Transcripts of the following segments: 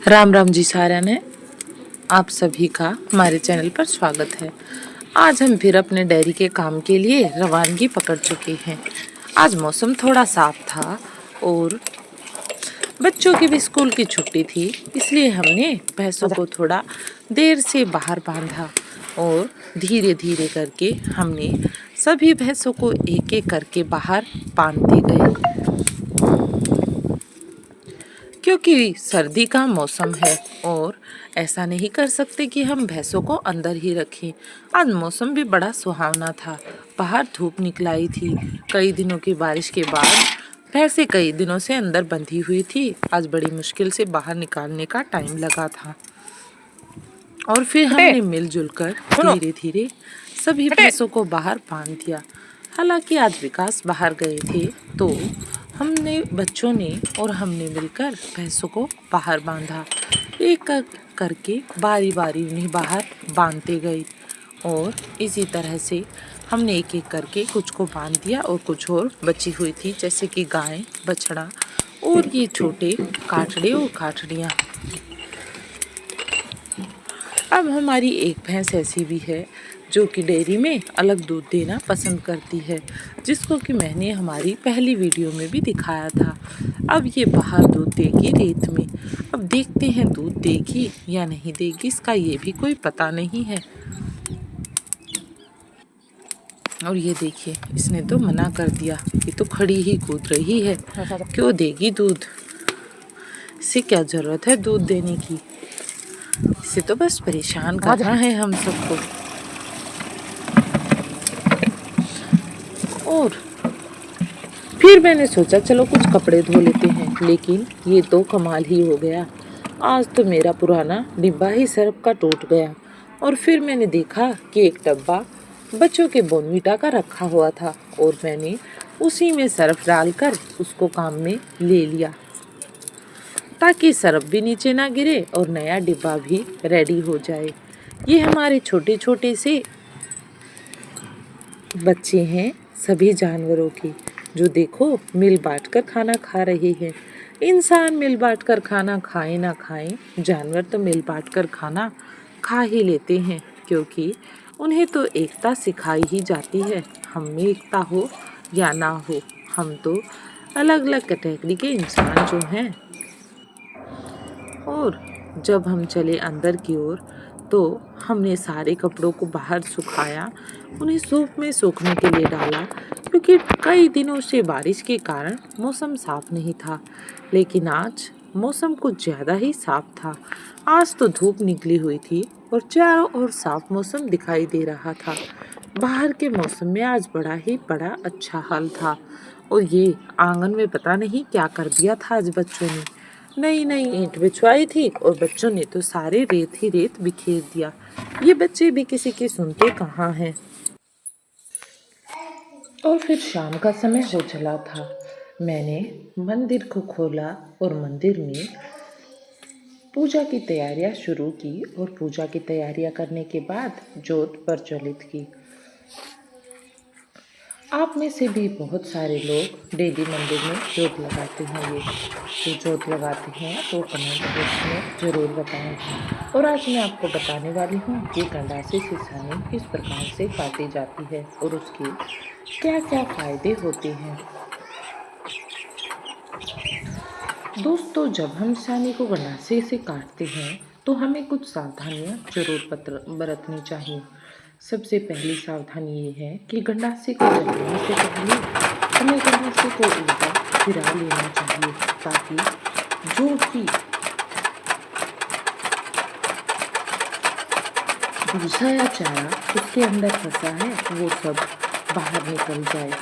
राम राम जी सारा ने आप सभी का हमारे चैनल पर स्वागत है। आज हम फिर अपने डेयरी के काम के लिए रवानगी पकड़ चुके हैं। आज मौसम थोड़ा साफ था और बच्चों की भी स्कूल की छुट्टी थी, इसलिए हमने भैंसों को थोड़ा देर से बाहर बांधा और धीरे धीरे करके हमने सभी भैंसों को एक एक करके बाहर बांधते गए, क्योंकि सर्दी का मौसम है और ऐसा नहीं कर सकते कि हम भैंसों को अंदर ही रखें। आज मौसम भी बड़ा सुहावना था, बाहर धूप निकलाई थी। कई दिनों की बारिश के बाद भैंसें कई दिनों से अंदर बंधी हुई थी। आज बड़ी मुश्किल से बाहर निकालने का टाइम लगा था और फिर हमने मिलजुल कर धीरे धीरे सभी भैंसों को बाहर बांध दिया। हालांकि आज विकास बाहर गए थे, तो हमने बच्चों ने और हमने मिलकर भैंसों को बाहर बांधा। एक करके बारी बारी उन्हें बाहर बांधते गए और इसी तरह से हमने एक एक करके कुछ को बांध दिया और कुछ और बची हुई थी, जैसे कि गाय, बछड़ा और ये छोटे काठड़े और काठड़ियाँ। अब हमारी एक भैंस ऐसी भी है जो कि डेयरी में अलग दूध देना पसंद करती है, जिसको कि मैंने हमारी पहली वीडियो में भी दिखाया था। अब ये बाहर दूध देगी रेत में। अब देखते हैं दूध देगी या नहीं देगी, इसका ये भी कोई पता नहीं है। और ये देखिए, इसने तो मना कर दिया, ये तो खड़ी ही कूद रही है। क्यों देगी दूध? इसे क्या जरूरत है दूध देने की? इसे तो बस परेशान करना है हम सबको। और फिर मैंने सोचा चलो कुछ कपड़े धो लेते हैं, लेकिन ये तो कमाल ही हो गया। आज तो मेरा पुराना डिब्बा ही सर्फ का टूट गया और फिर मैंने देखा कि एक डब्बा बच्चों के बोनवीटा का रखा हुआ था और मैंने उसी में सर्फ डालकर उसको काम में ले लिया, ताकि सर्फ भी नीचे ना गिरे और नया डिब्बा भी रेडी हो जाए। ये हमारे छोटे छोटे से बच्चे हैं सभी जानवरों के, जो देखो मिल बांट कर खाना खा रहे हैं। इंसान मिल बांट कर खाना खाए ना खाए, जानवर तो मिल बांट कर खाना खा ही लेते हैं, क्योंकि उन्हें तो एकता सिखाई ही जाती है। हम में एकता हो या ना हो, हम तो अलग अलग कैटेगरी के इंसान जो हैं। और जब हम चले अंदर की ओर, तो हमने सारे कपड़ों को बाहर सुखाया, उन्हें धूप में सूखने के लिए डाला, क्योंकि कई दिनों से बारिश के कारण मौसम साफ नहीं था। लेकिन आज मौसम कुछ ज़्यादा ही साफ था। आज तो धूप निकली हुई थी और चारों ओर साफ मौसम दिखाई दे रहा था। बाहर के मौसम में आज बड़ा अच्छा हाल था। और ये आंगन में पता नहीं क्या कर दिया था आज बच्चों ने। नई नई ईंट बिछवाई थी और बच्चों ने तो सारे रेत ही रेत बिखेर दिया। ये बच्चे भी किसी की सुनते कहाँ हैं। और फिर शाम का समय हो चला था। मैंने मंदिर को खोला और मंदिर में पूजा की तैयारियां शुरू की और पूजा की तैयारियां करने के बाद जोत प्रज्वलित की। आप में से भी बहुत सारे लोग डेली मंदिर में जोत लगाते होंगे, तो जोत लगाते हैं तो कमेंट बॉक्स में ज़रूर बताएं। और आज मैं आपको बताने वाली हूँ कि गंडासे से सानी किस प्रकार से काटी जाती है और उसके क्या क्या फायदे होते हैं। दोस्तों, जब हम सानी को गंडासे से काटते हैं तो हमें कुछ सावधानियाँ जरूर बरतनी चाहिए। सबसे पहली सावधानी ये है कि गंडासे को जलाने से पहले हमें गंडासे को उल्टा फिरा लेना चाहिए, ताकि जो भी भूसा या चारा उसके अंदर फंसा है वो सब बाहर निकल जाए।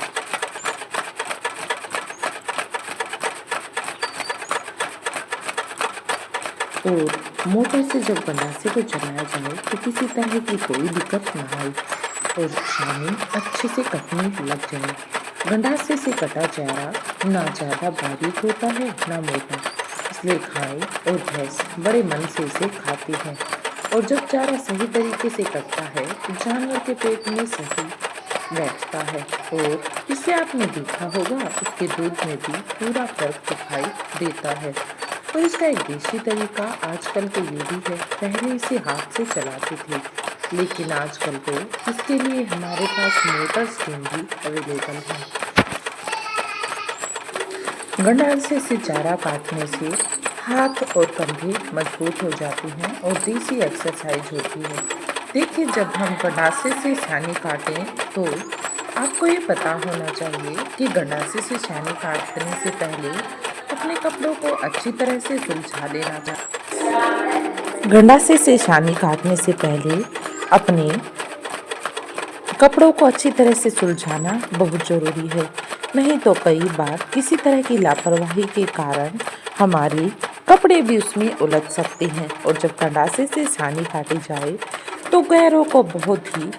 और मोटर से जब गंडासे को जलाया जाए तो किसी तरह की कोई दिक्कत ना आए और सानी अच्छे से कटने लग जाए। गंडासे से कटा चारा ना ज़्यादा बारीक होता है ना मोटा, इसलिए गाय और भैंस बड़े मन से इसे खाते हैं। और जब चारा सही तरीके से कटता है तो जानवर के पेट में सही बैठता है और इसे आपने देखा होगा, उसके दूध में भी पूरा फर्क दिखाई देता है। और इसका एक देसी तरीका आजकल तो ये भी है, पहले इसे हाथ से चलाते थे, लेकिन आजकल तो इसके लिए हमारे पास मोटर स्टीम भी अवेलेबल है। गंडासे से चारा काटने से हाथ और कंधे मजबूत हो जाते हैं और देसी एक्सरसाइज होती है। देखिए, जब हम गंडासे से छानी काटें तो आपको ये पता होना चाहिए कि गंडासे से छानी काटने से पहले अपने कपड़ों को अच्छी तरह से सुलझा लेना चाहिए। गंडासे से छानी काटने से पहले अपने कपड़ों को अच्छी तरह से सुलझाना बहुत ज़रूरी है, नहीं तो कई बार किसी तरह की लापरवाही के कारण हमारे कपड़े भी उसमें उलझ सकते हैं। और जब गंडासे से छानी काटी जाए तो गैरों को बहुत ही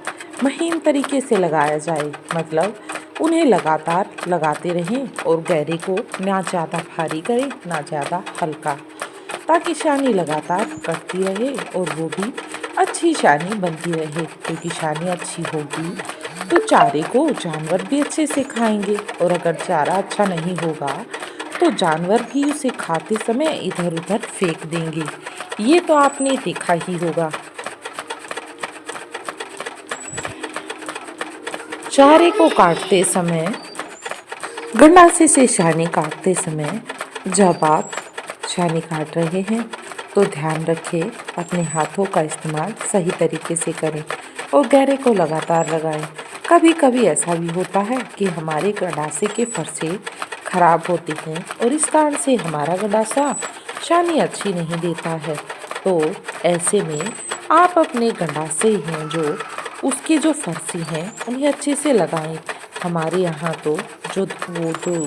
महीन तरीके से लगाया जाए, मतलब उन्हें लगातार लगाते रहें और गहरे को ना ज़्यादा भारी करें ना ज़्यादा हल्का, ताकि छानी लगातार कटती रहे और वो भी अच्छी छानी बनती रहे। क्योंकि छानी अच्छी होगी तो चारे को जानवर भी अच्छे से खाएंगे, और अगर चारा अच्छा नहीं होगा तो जानवर भी उसे खाते समय इधर उधर फेंक देंगे। ये तो आपने देखा ही होगा। चारे को काटते समय, गंडासे से छानी काटते समय जब आप छानी काट रहे हैं तो ध्यान रखें अपने हाथों का इस्तेमाल सही तरीके से करें और गहरे को लगातार लगाएं। कभी कभी ऐसा भी होता है कि हमारे गंडासे के फरसे खराब होते हैं और इस कारण से हमारा गंडासा छानी अच्छी नहीं देता है। तो ऐसे में आप अपने गंडासे हैं जो उसके जो फरसे हैं उन्हें अच्छे से लगाएं। हमारे यहाँ तो जो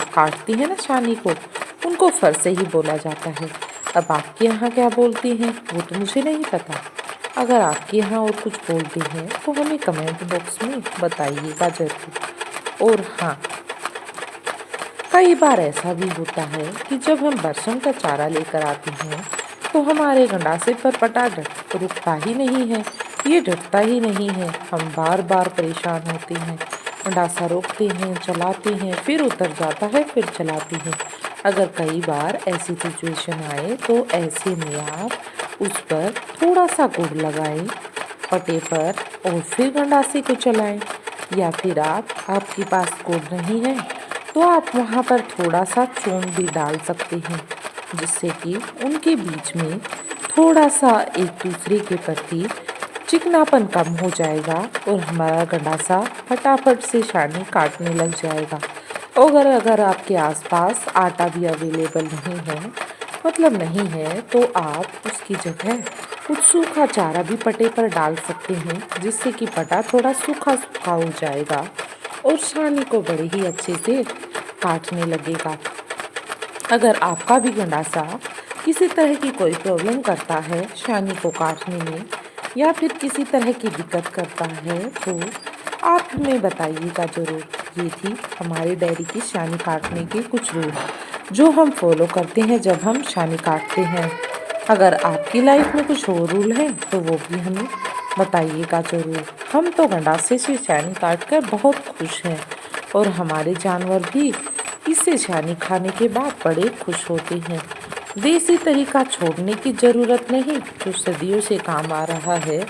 काटती है ना छानी को, उनको फरसे ही बोला जाता है। अब आपके यहाँ क्या बोलते हैं वो तो मुझे नहीं पता। अगर आपके यहाँ और कुछ बोलते हैं तो हमें कमेंट बॉक्स में बताइएगा ज़रूर। और हाँ, कई बार ऐसा भी होता है कि जब हम बरसों का चारा लेकर आते हैं तो हमारे गंडासे पर पटा रुकता ही नहीं है, ये डरता ही नहीं है। हम बार बार परेशान होते हैं, गंडासा रोकते हैं, चलाते हैं, फिर उतर जाता है, फिर चलाते हैं। अगर कई बार ऐसी सिचुएशन आए तो ऐसे में आप उस पर थोड़ा सा गुड़ लगाएं पटे पर और फिर गंडासे को चलाएं। या फिर आपके पास गुड़ नहीं है तो आप वहाँ पर थोड़ा सा चून भी डाल सकते हैं, जिससे कि उनके बीच में थोड़ा सा एक दूसरे के प्रति चिकनापन कम हो जाएगा और हमारा गंडासा फटाफट से छानी काटने लग जाएगा। और अगर आपके आसपास आटा भी अवेलेबल नहीं है, मतलब नहीं है, तो आप उसकी जगह कुछ सूखा चारा भी पटे पर डाल सकते हैं, जिससे कि पटा थोड़ा सूखा सूखा हो जाएगा और छानी को बड़े ही अच्छे से काटने लगेगा। अगर आपका भी गंडासा किसी तरह की कोई प्रॉब्लम करता है छानी को काटने में या फिर किसी तरह की दिक्कत करता है तो आप हमें बताइएगा ज़रूर। ये थी हमारे डेयरी की छानी काटने के कुछ रूल जो हम फॉलो करते हैं जब हम छानी काटते हैं। अगर आपकी लाइफ में कुछ और रूल है तो वो भी हमें बताइएगा ज़रूर। हम तो गंडासे से छानी काट कर बहुत खुश हैं और हमारे जानवर भी इससे छानी खाने के बाद बड़े खुश होते हैं। देसी तरीका छोड़ने की ज़रूरत नहीं, जो सदियों से काम आ रहा है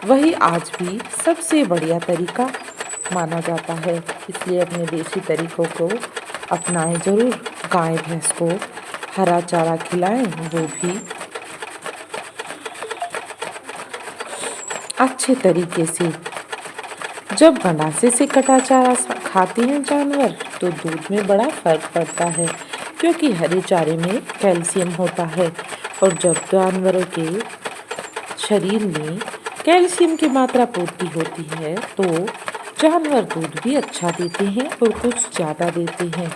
वही आज भी सबसे बढ़िया तरीका माना जाता है। इसलिए अपने देसी तरीकों को अपनाएं ज़रूर। गाय भैंस को हरा चारा खिलाएं, वो भी अच्छे तरीके से। जब गंडासे से कटा चारा खाते हैं जानवर तो दूध में बड़ा फर्क पड़ता है, क्योंकि हरे चारे में कैल्शियम होता है और जब जानवरों के शरीर में कैल्शियम की मात्रा पूर्ति होती है तो जानवर दूध भी अच्छा देते हैं और कुछ ज़्यादा देते हैं।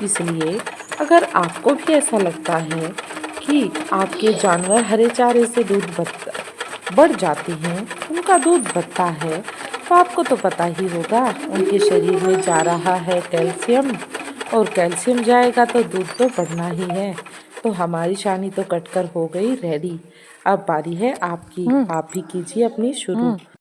इसलिए अगर आपको भी ऐसा लगता है कि आपके जानवर हरे चारे से बढ़ जाते हैं, उनका दूध बढ़ता है, तो आपको तो पता ही होगा उनके शरीर में जा रहा है कैल्शियम, और कैल्शियम जाएगा तो दूध तो बढ़ना ही है। तो हमारी छानी तो कटकर हो गई रेडी। अब बारी है आपकी, आप भी कीजिए अपनी शुरू।